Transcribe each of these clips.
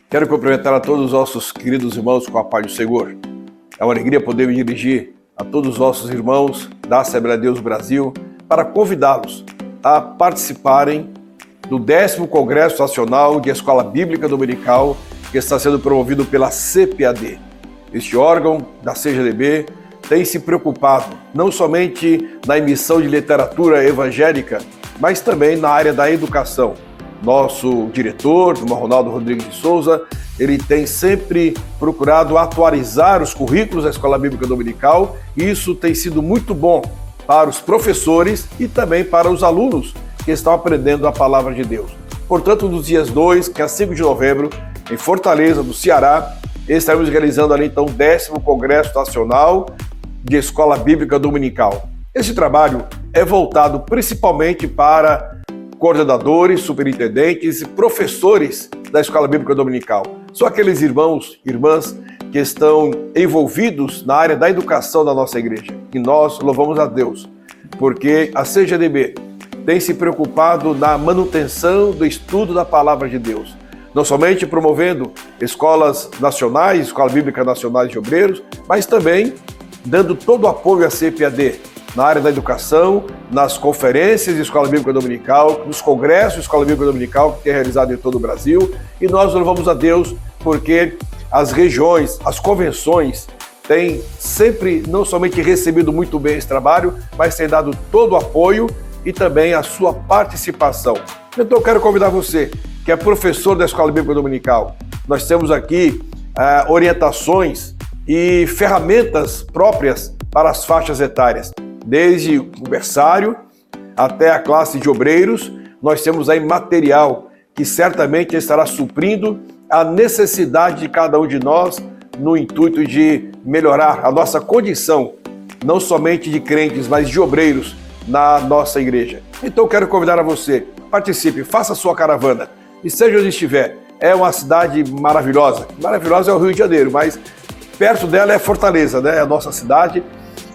Quero cumprimentar a todos os nossos queridos irmãos com a paz do Senhor. É uma alegria poder me dirigir a todos os nossos irmãos da Assembleia de Deus Brasil para convidá-los a participarem do 10º Congresso Nacional de Escola Bíblica Dominical que está sendo promovido pela CPAD. Este órgão da CGDB tem se preocupado não somente na emissão de literatura evangélica, mas também na área da educação. Nosso diretor, irmão Ronaldo Rodrigues de Souza, ele tem sempre procurado atualizar os currículos da Escola Bíblica Dominical e isso tem sido muito bom para os professores e também para os alunos que estão aprendendo a Palavra de Deus. Portanto, nos dias 2 a 5 de novembro, em Fortaleza, no Ceará, estaremos realizando ali então o 10º Congresso Nacional de Escola Bíblica Dominical. Esse trabalho é voltado principalmente para coordenadores, superintendentes e professores da Escola Bíblica Dominical. São aqueles irmãos e irmãs que estão envolvidos na área da educação da nossa igreja. E nós louvamos a Deus, porque a CGDB tem se preocupado na manutenção do estudo da Palavra de Deus. Não somente promovendo escolas nacionais, Escola Bíblica Nacionais de Obreiros, mas também dando todo o apoio à CPAD, na área da educação, nas conferências de Escola Bíblica Dominical, nos congressos de Escola Bíblica Dominical que é realizado em todo o Brasil. E nós louvamos a Deus porque as regiões, as convenções têm sempre não somente recebido muito bem esse trabalho, mas têm dado todo o apoio e também a sua participação. Então eu quero convidar você, que é professor da Escola Bíblica Dominical. Nós temos aqui orientações e ferramentas próprias para as faixas etárias. Desde o berçário até a classe de obreiros, nós temos aí material que certamente estará suprindo a necessidade de cada um de nós no intuito de melhorar a nossa condição, não somente de crentes, mas de obreiros na nossa igreja. Então eu quero convidar a você, participe, faça a sua caravana e seja onde estiver. É uma cidade maravilhosa. Maravilhosa é o Rio de Janeiro, mas perto dela é Fortaleza, né? É a nossa cidade.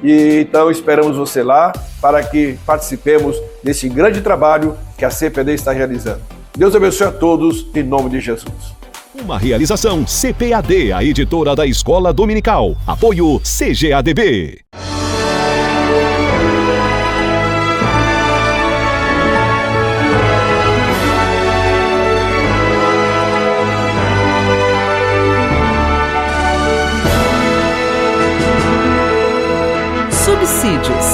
E então esperamos você lá para que participemos desse grande trabalho que a CPAD está realizando. Deus abençoe a todos, em nome de Jesus. Uma realização CPAD, a editora da Escola Dominical. Apoio CGADB. Subsídios.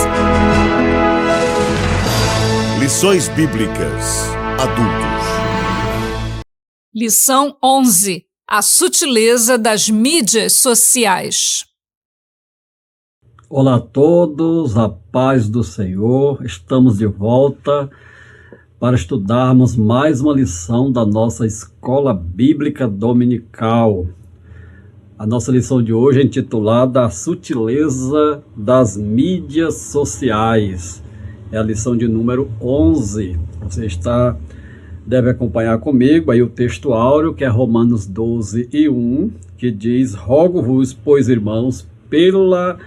Lições Bíblicas Adultos. Lição 11. A sutileza das mídias sociais. Olá a todos, a paz do Senhor. Estamos de volta para estudarmos mais uma lição da nossa Escola Bíblica Dominical. A nossa lição de hoje é intitulada A Sutileza das Mídias Sociais. É a lição de número 11. Você deve acompanhar comigo aí o texto áureo, que é Romanos 12:1, que diz: Rogo-vos, pois, irmãos, pela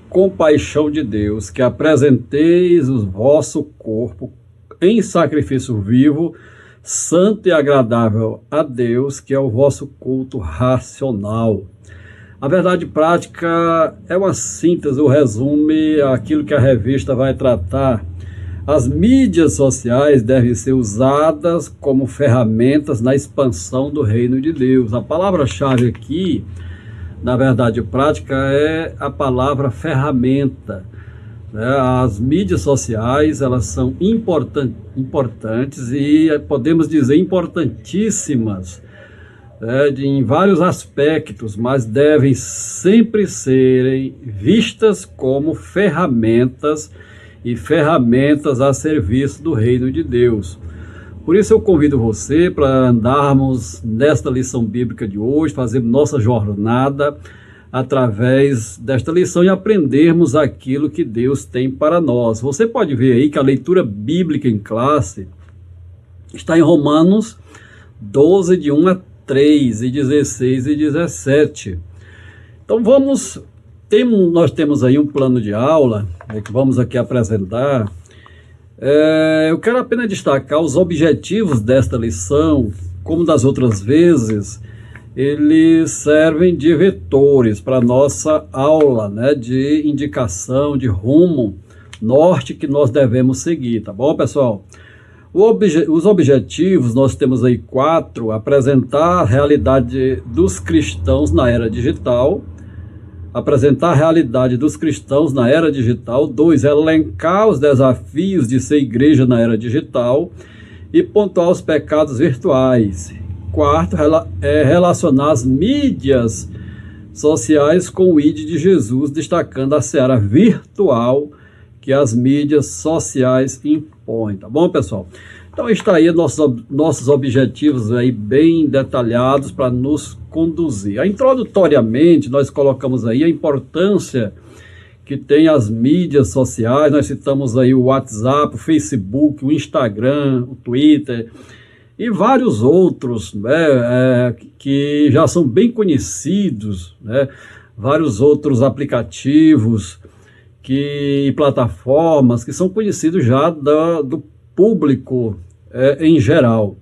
compaixão de Deus, que apresenteis o vosso corpo em sacrifício vivo, santo e agradável a Deus, que é o vosso culto racional. A verdade prática é uma síntese, ou resume aquilo que a revista vai tratar. As mídias sociais devem ser usadas como ferramentas na expansão do reino de Deus. A palavra-chave aqui, na verdade prática, é a palavra ferramenta. As mídias sociais, elas são importantes e podemos dizer importantíssimas, em vários aspectos, mas devem sempre serem vistas como ferramentas e ferramentas a serviço do reino de Deus. Por isso eu convido você para andarmos nesta lição bíblica de hoje, fazermos nossa jornada através desta lição e aprendermos aquilo que Deus tem para nós. Você pode ver aí que a leitura bíblica em classe está em Romanos 12, de 1 a 3, e 16 e 17. Então nós temos aí um plano de aula, que vamos aqui apresentar. Eu quero apenas destacar os objetivos desta lição. Como das outras vezes, eles servem de vetores para a nossa aula, né, de indicação, de rumo, norte que nós devemos seguir, tá bom, pessoal? Os objetivos, nós temos aí 4, apresentar a realidade dos cristãos na era digital, apresentar a realidade dos cristãos na era digital, 2, elencar os desafios de ser igreja na era digital e pontuar os pecados virtuais. 4, relacionar as mídias sociais com o ID de Jesus, destacando a seara virtual que as mídias sociais impõem, tá bom, pessoal? Então está aí nossos objetivos aí bem detalhados para nos conduzir. Introdutoriamente, nós colocamos aí a importância que tem as mídias sociais, nós citamos aí o WhatsApp, o Facebook, o Instagram, o Twitter e vários outros, né, que já são bem conhecidos, né, vários outros aplicativos e plataformas que são conhecidos já do público em geral.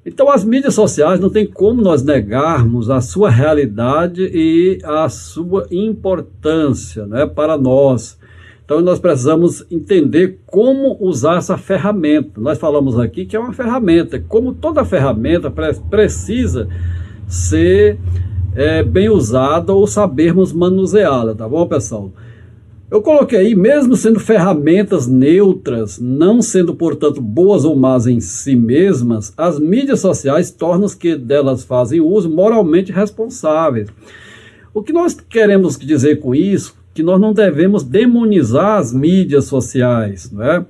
Então as mídias sociais não tem como nós negarmos a sua realidade e a sua importância, né, para nós. Então nós precisamos entender como usar essa ferramenta. Nós falamos aqui que é uma ferramenta, como toda ferramenta precisa ser bem usada ou sabermos manuseá-la, tá bom, pessoal? Eu coloquei aí, mesmo sendo ferramentas neutras, não sendo, portanto, boas ou más em si mesmas, as mídias sociais tornam os que delas fazem uso moralmente responsáveis. O que nós queremos dizer com isso? Que nós não devemos demonizar as mídias sociais, não é?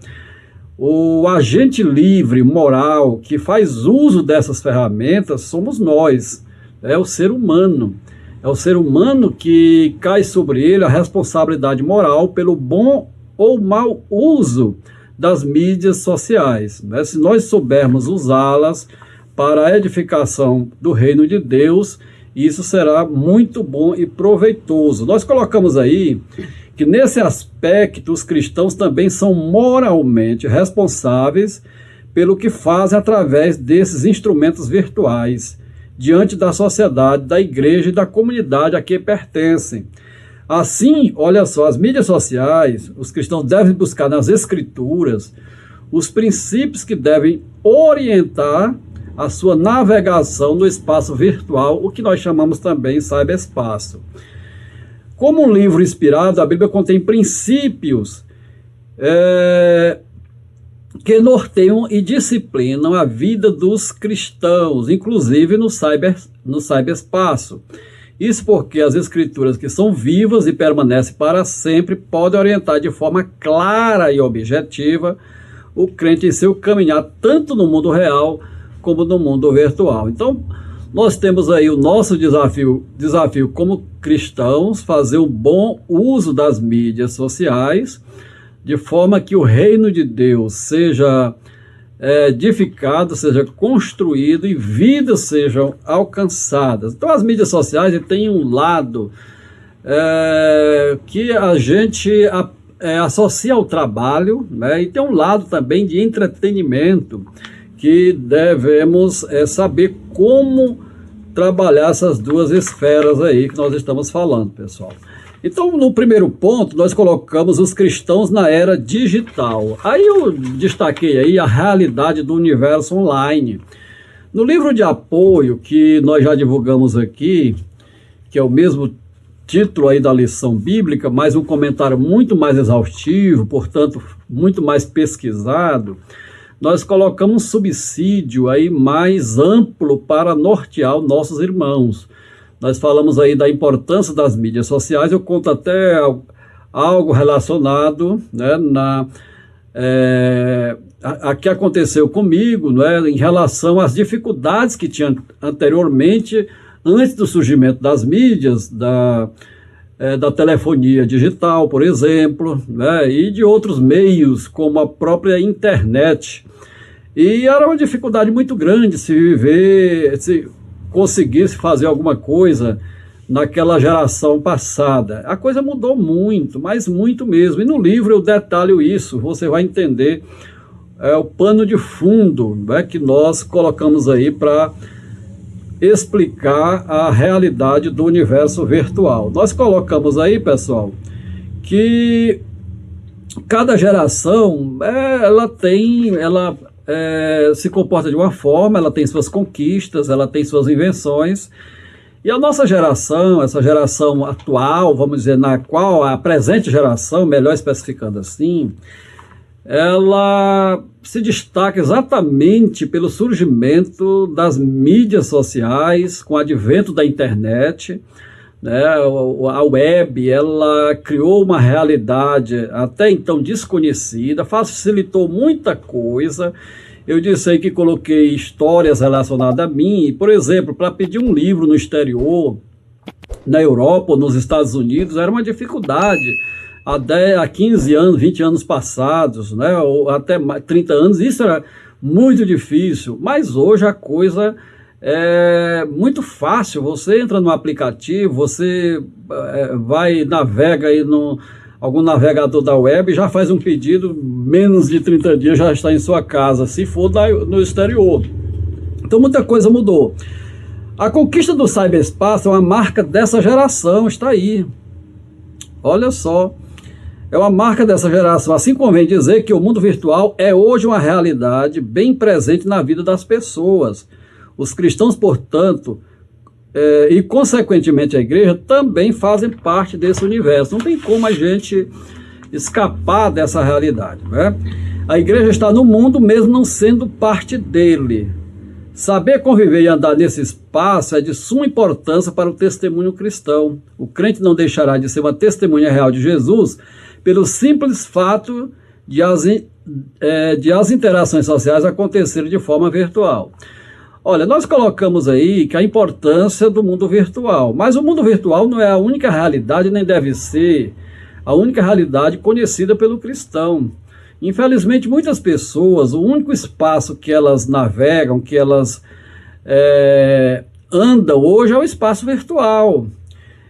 O agente livre, moral, que faz uso dessas ferramentas somos nós, é o ser humano. É o ser humano que cai sobre ele a responsabilidade moral pelo bom ou mau uso das mídias sociais, né? Se nós soubermos usá-las para a edificação do reino de Deus, isso será muito bom e proveitoso. Nós colocamos aí que nesse aspecto os cristãos também são moralmente responsáveis pelo que fazem através desses instrumentos virtuais, diante da sociedade, da igreja e da comunidade a que pertencem. Assim, olha só, as mídias sociais, os cristãos devem buscar nas escrituras os princípios que devem orientar a sua navegação no espaço virtual, o que nós chamamos também de cyberespaço. Como um livro inspirado, a Bíblia contém princípios que norteiam e disciplinam a vida dos cristãos, inclusive no cyberespaço. Isso porque as escrituras, que são vivas e permanecem para sempre, podem orientar de forma clara e objetiva o crente em seu caminhar, tanto no mundo real como no mundo virtual. Então, nós temos aí o nosso desafio como cristãos, fazer um bom uso das mídias sociais, de forma que o reino de Deus seja edificado, seja construído e vidas sejam alcançadas. Então as mídias sociais têm um lado que a gente associa ao trabalho, né? E tem um lado também de entretenimento, que devemos saber como trabalhar essas duas esferas aí que nós estamos falando, pessoal. Então, no primeiro ponto, nós colocamos os cristãos na era digital. Aí eu destaquei aí a realidade do universo online. No livro de apoio que nós já divulgamos aqui, que é o mesmo título aí da lição bíblica, mas um comentário muito mais exaustivo, portanto, muito mais pesquisado, nós colocamos um subsídio aí mais amplo para nortear os nossos irmãos. Nós falamos aí da importância das mídias sociais, eu conto até algo relacionado, né, a que aconteceu comigo, né, em relação às dificuldades que tinha anteriormente, antes do surgimento das mídias, da telefonia digital, por exemplo, né, e de outros meios, como a própria internet. E era uma dificuldade muito grande se conseguisse fazer alguma coisa naquela geração passada. A coisa mudou muito, mas muito mesmo. E no livro eu detalho isso, você vai entender o pano de fundo, né, que nós colocamos aí para explicar a realidade do universo virtual. Nós colocamos aí, pessoal, que cada geração ela se comporta de uma forma, ela tem suas conquistas, ela tem suas invenções. E a nossa geração, essa geração atual, vamos dizer, na qual a presente geração, melhor especificando assim, ela se destaca exatamente pelo surgimento das mídias sociais, com o advento da internet, né? A web, ela criou uma realidade até então desconhecida, facilitou muita coisa. Eu disse aí que coloquei histórias relacionadas a mim, por exemplo, para pedir um livro no exterior, na Europa ou nos Estados Unidos, era uma dificuldade. Há 15 anos, 20 anos passados, né, ou até 30 anos, isso era muito difícil, mas hoje a coisa é muito fácil. Você entra no aplicativo, você navega aí algum navegador da web e já faz um pedido, menos de 30 dias já está em sua casa, se for no exterior. Então muita coisa mudou. A conquista do cyberespaço é uma marca dessa geração, está aí. Olha só. É uma marca dessa geração, assim convém dizer que o mundo virtual é hoje uma realidade bem presente na vida das pessoas. Os cristãos, portanto, e consequentemente a igreja, também fazem parte desse universo. Não tem como a gente escapar dessa realidade, né? A igreja está no mundo mesmo não sendo parte dele. Saber conviver e andar nesse espaço é de suma importância para o testemunho cristão. O crente não deixará de ser uma testemunha real de Jesus pelo simples fato de as interações sociais acontecerem de forma virtual. Olha, nós colocamos aí que a importância do mundo virtual, mas o mundo virtual não é a única realidade, nem deve ser a única realidade conhecida pelo cristão. Infelizmente, muitas pessoas, o único espaço que elas navegam, que elas andam hoje é o espaço virtual.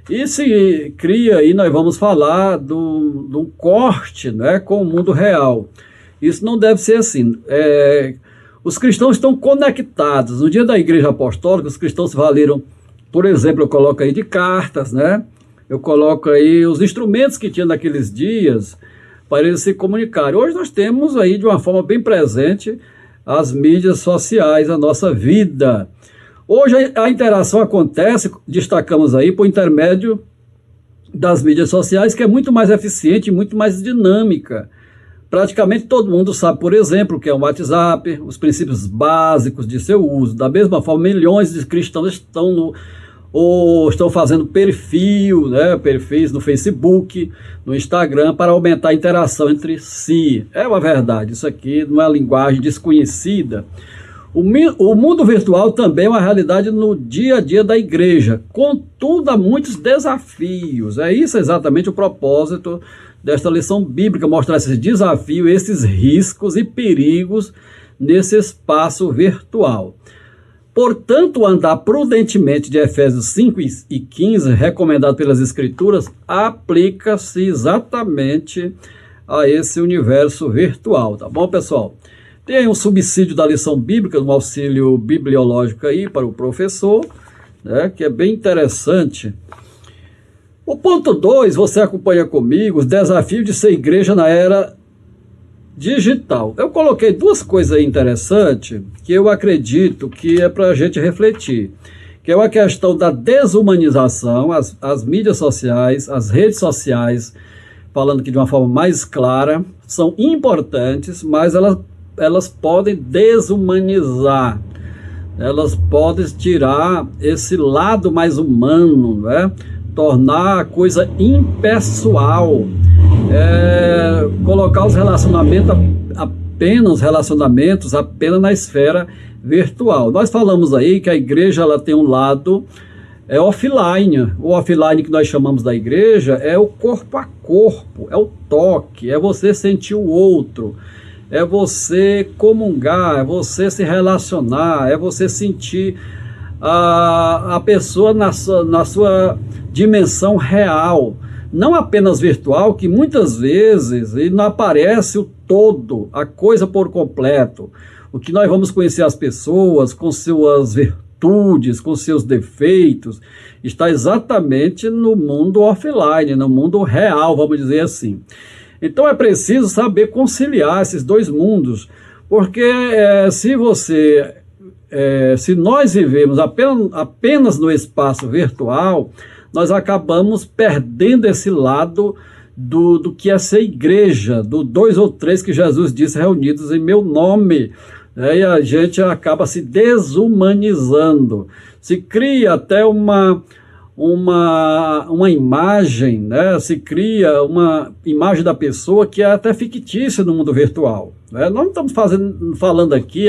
E se cria aí, nós vamos falar do corte, né, com o mundo real. Isso não deve ser assim. Os cristãos estão conectados. No dia da Igreja Apostólica, os cristãos se valeram, por exemplo, eu coloco aí de cartas, né? Eu coloco aí os instrumentos que tinha naqueles dias para eles se comunicarem. Hoje nós temos aí, de uma forma bem presente, as mídias sociais, a nossa vida. Hoje a interação acontece, destacamos aí, por intermédio das mídias sociais, que é muito mais eficiente e muito mais dinâmica. Praticamente todo mundo sabe, por exemplo, o que é o WhatsApp, os princípios básicos de seu uso. Da mesma forma, milhões de cristãos estão fazendo perfis no Facebook, no Instagram, para aumentar a interação entre si. É uma verdade, isso aqui não é linguagem desconhecida. O mundo virtual também é uma realidade no dia a dia da igreja, contudo há muitos desafios. É isso exatamente o propósito desta lição bíblica, mostrar esses desafios, esses riscos e perigos nesse espaço virtual. Portanto, andar prudentemente de Efésios 5 e 15, recomendado pelas Escrituras, aplica-se exatamente a esse universo virtual, tá bom, pessoal? Tem um subsídio da lição bíblica, um auxílio bibliológico aí para o professor, né, que é bem interessante. O ponto 2, você acompanha comigo, os desafios de ser igreja na era digital. Eu coloquei duas coisas aí interessantes que eu acredito que é para a gente refletir, que é uma questão da desumanização, as mídias sociais, as redes sociais, falando que de uma forma mais clara, são importantes, mas elas podem desumanizar, elas podem tirar esse lado mais humano, né? Tornar a coisa impessoal, colocar os relacionamentos apenas na esfera virtual. Nós falamos aí que a igreja ela tem um lado offline. O offline que nós chamamos da igreja é o corpo a corpo, é o toque, é você sentir o outro, é você comungar, é você se relacionar, é você sentir a pessoa na sua dimensão real, não apenas virtual, que muitas vezes não aparece o todo, a coisa por completo. O que nós vamos conhecer as pessoas com suas virtudes, com seus defeitos, está exatamente no mundo offline, no mundo real, vamos dizer assim. Então é preciso saber conciliar esses dois mundos, porque se nós vivemos apenas no espaço virtual, nós acabamos perdendo esse lado do que é ser igreja, do 2 ou 3 que Jesus disse reunidos em meu nome. E a gente acaba se desumanizando, se cria até uma imagem, né? Se cria uma imagem da pessoa que é até fictícia no mundo virtual, né? Nós não estamos falando aqui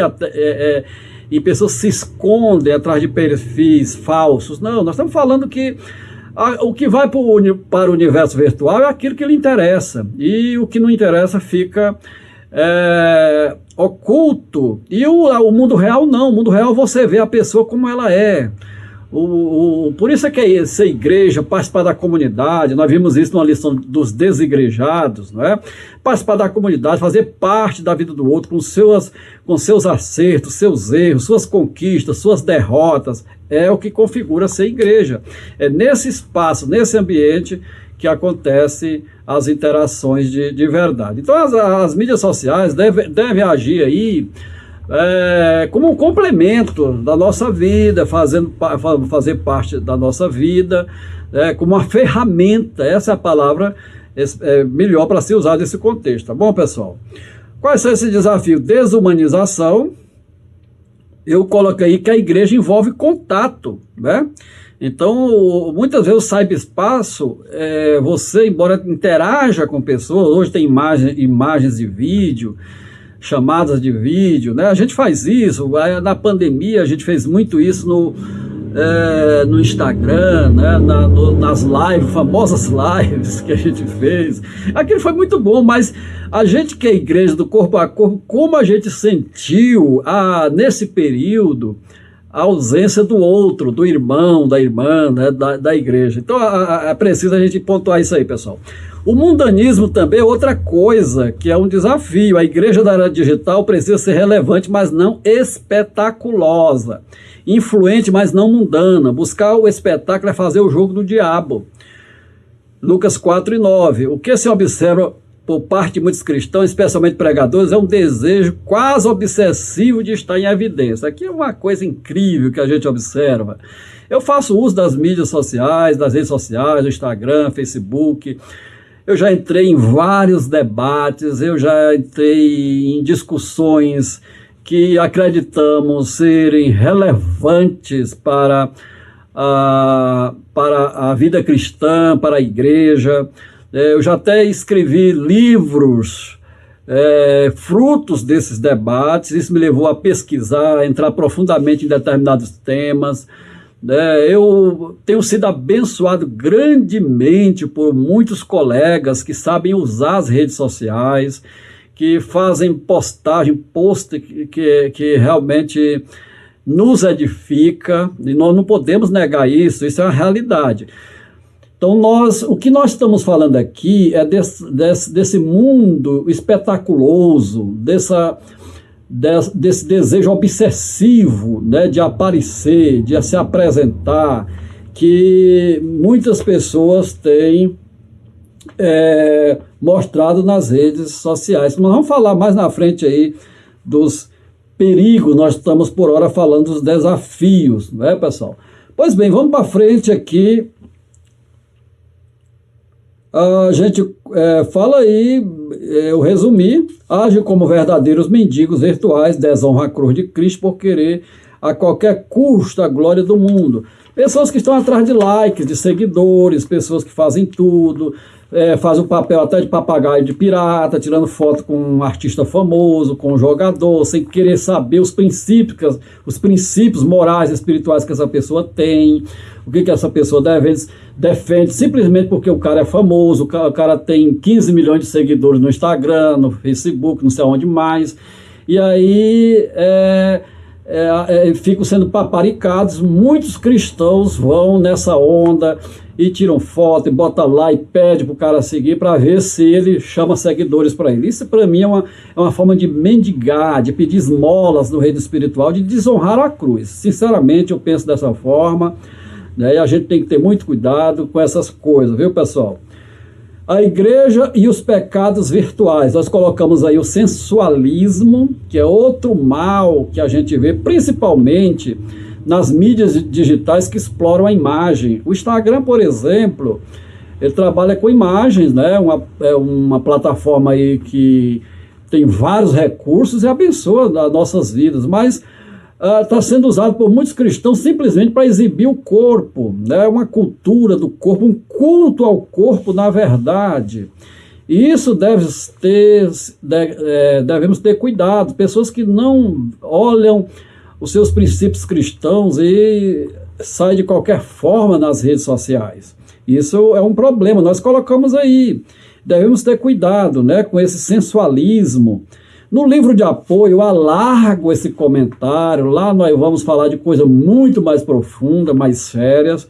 e pessoas se escondem atrás de perfis falsos, não, nós estamos falando que o que vai para o universo virtual é aquilo que lhe interessa, e o que não interessa fica oculto. E o mundo real não, o mundo real você vê a pessoa como ela é. Por isso é que é ser igreja, participar da comunidade. Nós vimos isso numa lição dos desigrejados, não é? Participar da comunidade, fazer parte da vida do outro, com seus acertos, seus erros, suas conquistas, suas derrotas, é o que configura ser igreja. É nesse espaço, nesse ambiente que acontecem as interações de verdade. Então as mídias sociais devem agir aí como um complemento da nossa vida, fazer parte da nossa vida, como uma ferramenta. Essa é a palavra melhor para ser usada nesse contexto, tá bom, pessoal? Quais são esses desafios? Desumanização. Eu coloquei aí que a igreja envolve contato, né? Então, muitas vezes o cyberespaço, você, embora interaja com pessoas, hoje tem imagens de vídeo, chamadas de vídeo, né? A gente faz isso, na pandemia a gente fez muito isso no Instagram, né? Nas lives, famosas lives que a gente fez. Aquilo foi muito bom, mas a gente que é igreja do corpo a corpo, como a gente sentiu nesse período a ausência do outro, do irmão, da irmã, né? da igreja. Então é preciso a gente pontuar isso aí, pessoal. O mundanismo também é outra coisa, que é um desafio. A igreja da era digital precisa ser relevante, mas não espetaculosa. Influente, mas não mundana. Buscar o espetáculo é fazer o jogo do diabo. Lucas 4:9. O que se observa por parte de muitos cristãos, especialmente pregadores, é um desejo quase obsessivo de estar em evidência. Aqui é uma coisa incrível que a gente observa. Eu faço uso das mídias sociais, das redes sociais, do Instagram, Facebook. Eu já entrei em vários debates, eu já entrei em discussões que acreditamos serem relevantes para a vida cristã, para a igreja. Eu já até escrevi livros frutos desses debates. Isso me levou a pesquisar, a entrar profundamente em determinados temas. Eu tenho sido abençoado grandemente por muitos colegas que sabem usar as redes sociais, que fazem post que realmente nos edifica, e nós não podemos negar isso, isso é uma realidade. Então o que nós estamos falando aqui é desse mundo espetaculoso, desse desejo obsessivo, né, de aparecer, de se apresentar, que muitas pessoas têm mostrado nas redes sociais. Nós vamos falar mais na frente aí dos perigos, nós estamos por hora falando dos desafios, né, pessoal? Pois bem, vamos para frente aqui. A gente fala aí, eu resumi: age como verdadeiros mendigos virtuais, desonra a cruz de Cristo por querer a qualquer custo a glória do mundo. Pessoas que estão atrás de likes, de seguidores, pessoas que fazem tudo, fazem o papel até de papagaio de pirata, tirando foto com um artista famoso, com um jogador, sem querer saber os princípios morais e espirituais que essa pessoa tem, o que essa pessoa defende, simplesmente porque o cara é famoso, o cara tem 15 milhões de seguidores no Instagram, no Facebook, não sei onde mais, e aí ficam sendo paparicados. Muitos cristãos vão nessa onda e tiram foto, e botam lá e pede para o cara seguir para ver se ele chama seguidores para ele. Isso para mim é uma forma de mendigar, de pedir esmolas no reino espiritual, de desonrar a cruz. Sinceramente eu penso dessa forma, né? E a gente tem que ter muito cuidado com essas coisas, viu, pessoal? A igreja e os pecados virtuais. Nós colocamos aí o sensualismo, que é outro mal que a gente vê, principalmente nas mídias digitais que exploram a imagem. O Instagram, por exemplo, ele trabalha com imagens, né? É uma plataforma aí que tem vários recursos e abençoa as nossas vidas, mas está sendo usado por muitos cristãos simplesmente para exibir o corpo, né? Uma cultura do corpo, um culto ao corpo, na verdade. E isso devemos ter cuidado. Pessoas que não olham os seus princípios cristãos e saem de qualquer forma nas redes sociais. Isso é um problema, nós colocamos aí. Devemos ter cuidado, né, com esse sensualismo. No livro de apoio, eu alargo esse comentário. Lá nós vamos falar de coisa muito mais profunda, mais sérias,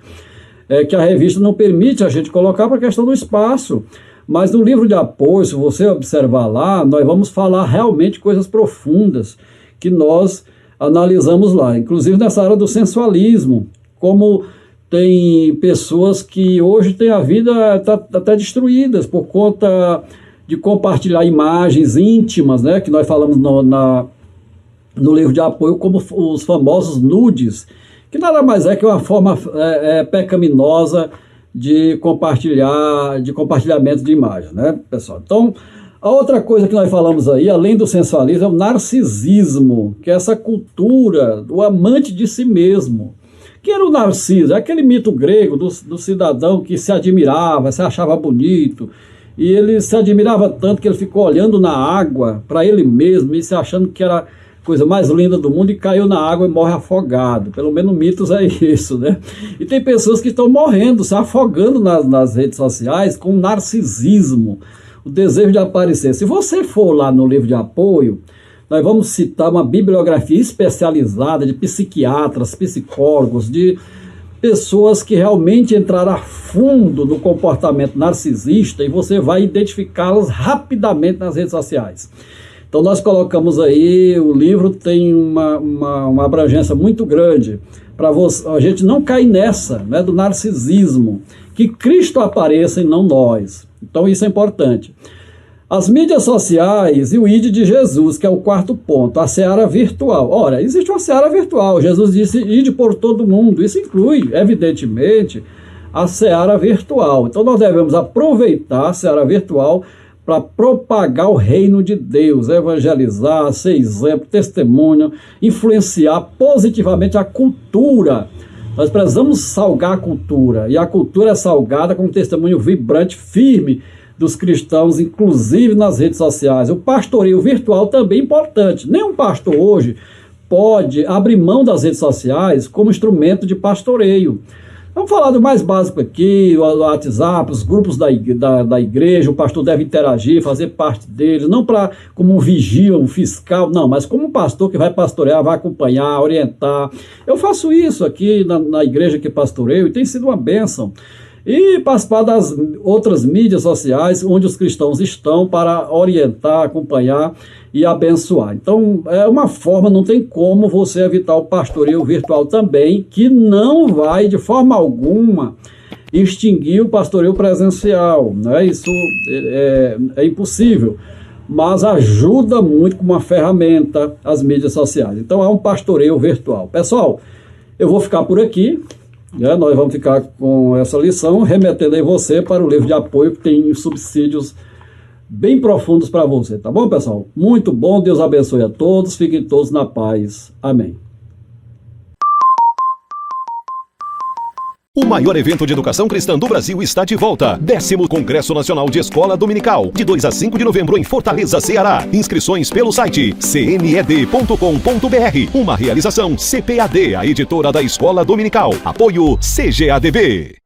que a revista não permite a gente colocar para a questão do espaço. Mas no livro de apoio, se você observar lá, nós vamos falar realmente coisas profundas que nós analisamos lá, inclusive nessa área do sensualismo, como tem pessoas que hoje têm a vida até destruídas por conta de compartilhar imagens íntimas, né, que nós falamos no livro de apoio como os famosos nudes, que nada mais é que uma forma pecaminosa de compartilhamento de imagens, né, pessoal? Então, a outra coisa que nós falamos aí, além do sensualismo, é o narcisismo, que é essa cultura do amante de si mesmo. Que era o Narciso? É aquele mito grego do cidadão que se admirava, se achava bonito, e ele se admirava tanto que ele ficou olhando na água para ele mesmo e se achando que era a coisa mais linda do mundo, e caiu na água e morre afogado. Pelo menos mitos é isso, né? E tem pessoas que estão morrendo, se afogando nas redes sociais com narcisismo, o desejo de aparecer. Se você for lá no livro de apoio, nós vamos citar uma bibliografia especializada de psiquiatras, psicólogos, de pessoas que realmente entraram a fundo no comportamento narcisista, e você vai identificá-las rapidamente nas redes sociais. Então nós colocamos aí, o livro tem uma abrangência muito grande para a gente não cair nessa, né, do narcisismo, que Cristo apareça e não nós. Então isso é importante. As mídias sociais e o ID de Jesus, que é o quarto ponto, a seara virtual. Ora, existe uma seara virtual. Jesus disse, ide por todo mundo. Isso inclui, evidentemente, a seara virtual. Então nós devemos aproveitar a seara virtual para propagar o reino de Deus, evangelizar, ser exemplo, testemunho, influenciar positivamente a cultura. Nós precisamos salgar a cultura, e a cultura é salgada com um testemunho vibrante, firme, dos cristãos, inclusive nas redes sociais. O pastoreio virtual também é importante. Nenhum pastor hoje pode abrir mão das redes sociais como instrumento de pastoreio. Vamos falar do mais básico aqui, o WhatsApp, os grupos da igreja. O pastor deve interagir, fazer parte deles, não como um vigia, um fiscal, não, mas como um pastor que vai pastorear, vai acompanhar, orientar. Eu faço isso aqui na igreja que pastoreio e tem sido uma bênção. E participar das outras mídias sociais onde os cristãos estão para orientar, acompanhar e abençoar. Então, é uma forma, não tem como você evitar o pastoreio virtual também, que não vai, de forma alguma, extinguir o pastoreio presencial, né? Isso é impossível, mas ajuda muito como uma ferramenta as mídias sociais. Então, há um pastoreio virtual. Pessoal, eu vou ficar por aqui. Nós vamos ficar com essa lição, remetendo aí você para o livro de apoio, que tem subsídios bem profundos para você, tá bom, pessoal? Muito bom, Deus abençoe a todos, fiquem todos na paz. Amém. O maior evento de educação cristã do Brasil está de volta. 10º Congresso Nacional de Escola Dominical, de 2 a 5 de novembro em Fortaleza, Ceará. Inscrições pelo site cned.com.br. Uma realização CPAD, a editora da Escola Dominical. Apoio CGADB.